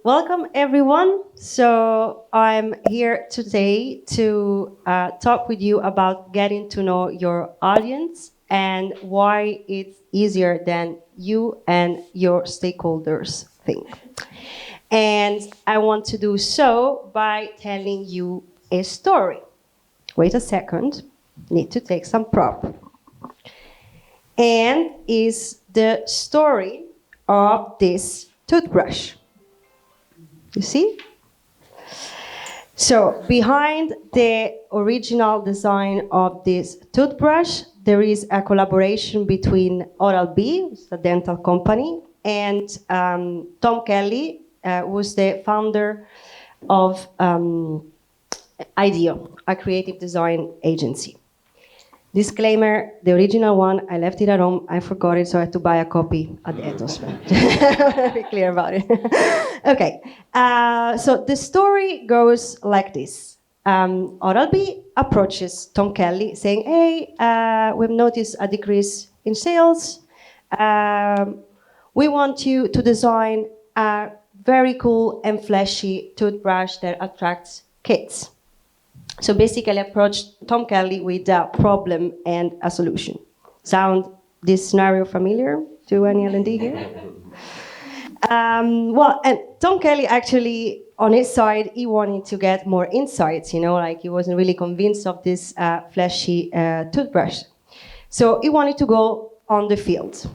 Welcome, everyone. So I'm here today to talk with you about getting to know your audience and why it's easier than you and your stakeholders think. And I want to do so by telling you a story. Wait a second. Need to take some prop. And is the story of this toothbrush. You see? So behind the original design of this toothbrush, there is a collaboration between Oral-B, a dental company, and Tom Kelly, who's the founder of IDEO, a creative design agency. Disclaimer, the original one, I left it at home, I forgot it, so I had to buy a copy at the Ethos. Be clear about it. Okay, so the story goes like this. Oral-B approaches Tom Kelly saying, hey, we've noticed a decrease in sales. We want you to design a very cool and flashy toothbrush that attracts kids. So basically approached Tom Kelly with a problem and a solution. Sound this scenario familiar to any L&D here? Well, and Tom Kelly actually, on his side, he wanted to get more insights, like he wasn't really convinced of this flashy toothbrush. So he wanted to go on the field.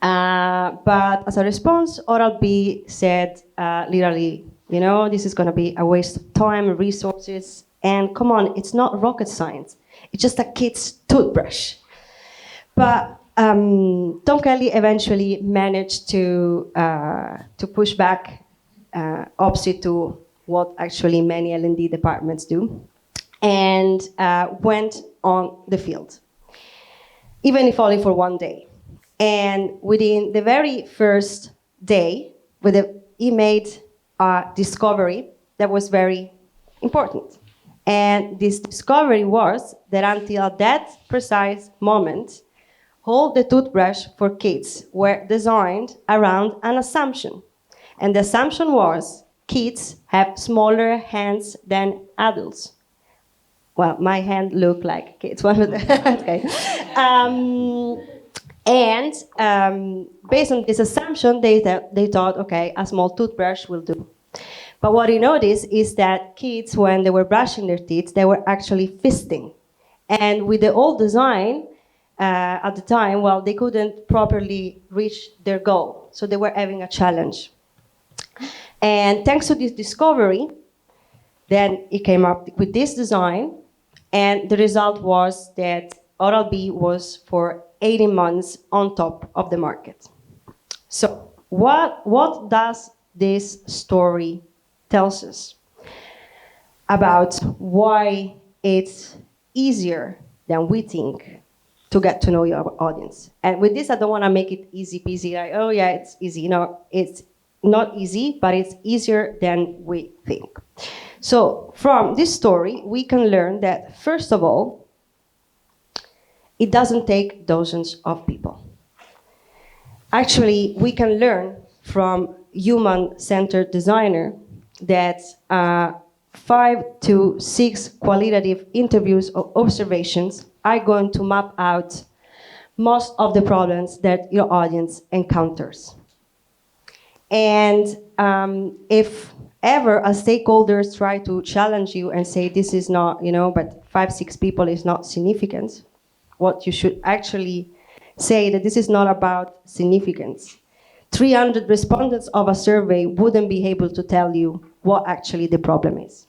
But as a response, Oral-B said literally, this is going to be a waste of time and resources. And come on, it's not rocket science. It's just a kid's toothbrush. But Tom Kelly eventually managed to push back opposite to what actually many L&D departments do, and went on the field, even if only for one day. And within the very first day, he made a discovery that was very important. And this discovery was that until that precise moment, all the toothbrush for kids were designed around an assumption. And the assumption was kids have smaller hands than adults. Well, my hand looked like kids. Okay. Based on this assumption, they thought, okay, a small toothbrush will do. But what he noticed is that kids, when they were brushing their teeth, they were actually fisting. And with the old design, at the time, well, they couldn't properly reach their goal. So they were having a challenge. And thanks to this discovery, then he came up with this design. And the result was that Oral-B was for 18 months on top of the market. So what does this story tells us about why it's easier than we think to get to know your audience? And with this, I don't want to make it easy peasy, like, oh yeah, it's easy. It's not easy, but it's easier than we think. So from this story, we can learn that, first of all, it doesn't take dozens of people. Actually, we can learn from human-centered designer that 5 to 6 qualitative interviews or observations are going to map out most of the problems that your audience encounters. And if ever a stakeholders try to challenge you and say this is not, but 5, 6 people is not significant, what you should actually say that this is not about significance. 300 respondents of a survey wouldn't be able to tell you what actually the problem is.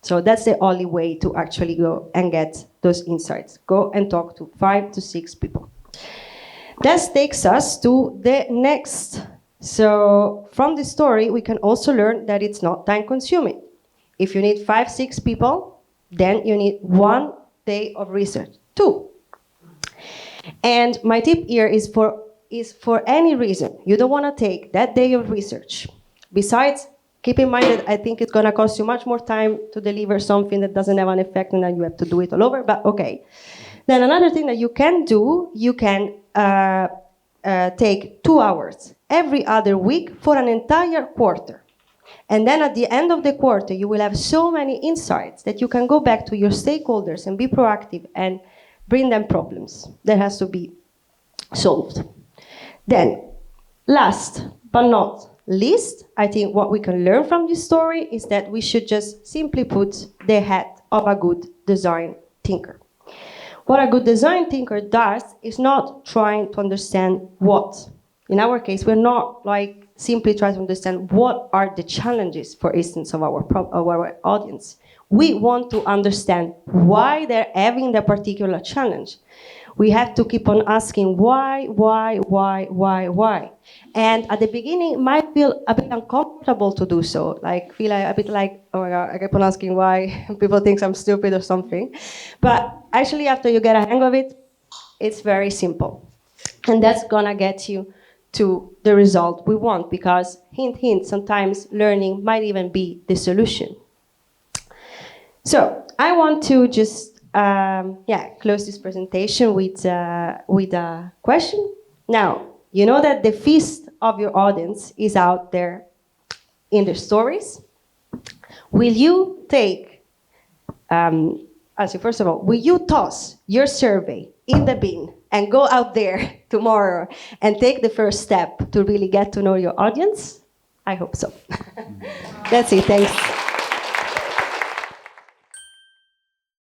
So that's the only way to actually go and get those insights. Go and talk to 5 to 6 people. That takes us to the next. So from this story, we can also learn that it's not time consuming. If you need 5, 6 people, then you need 1 day of research, 2. And my tip here is for any reason you don't want to take that day of research. Besides, keep in mind that I think it's going to cost you much more time to deliver something that doesn't have an effect and then you have to do it all over, but okay. Then another thing that you can do, you can take 2 hours every other week for an entire quarter. And then at the end of the quarter, you will have so many insights that you can go back to your stakeholders and be proactive and bring them problems that has to be solved. Then, last but not least, I think what we can learn from this story is that we should just simply put the hat of a good design thinker. What a good design thinker does is not trying to understand what. In our case, we're not like simply trying to understand what are the challenges, for instance, of our audience. We want to understand why they're having that particular challenge. We have to keep on asking why. And at the beginning, it might feel a bit uncomfortable to do so. Like, feel a bit like, oh my God, I keep on asking why. People think I'm stupid or something. But actually, after you get a hang of it, it's very simple. And that's gonna get you to the result we want, because hint, hint, sometimes learning might even be the solution. So I want to just close this presentation with a question. Now, you know that the feast of your audience is out there in their stories. Will you take, first of all, will you toss your survey in the bin and go out there tomorrow and take the first step to really get to know your audience? I hope so. That's it, thanks.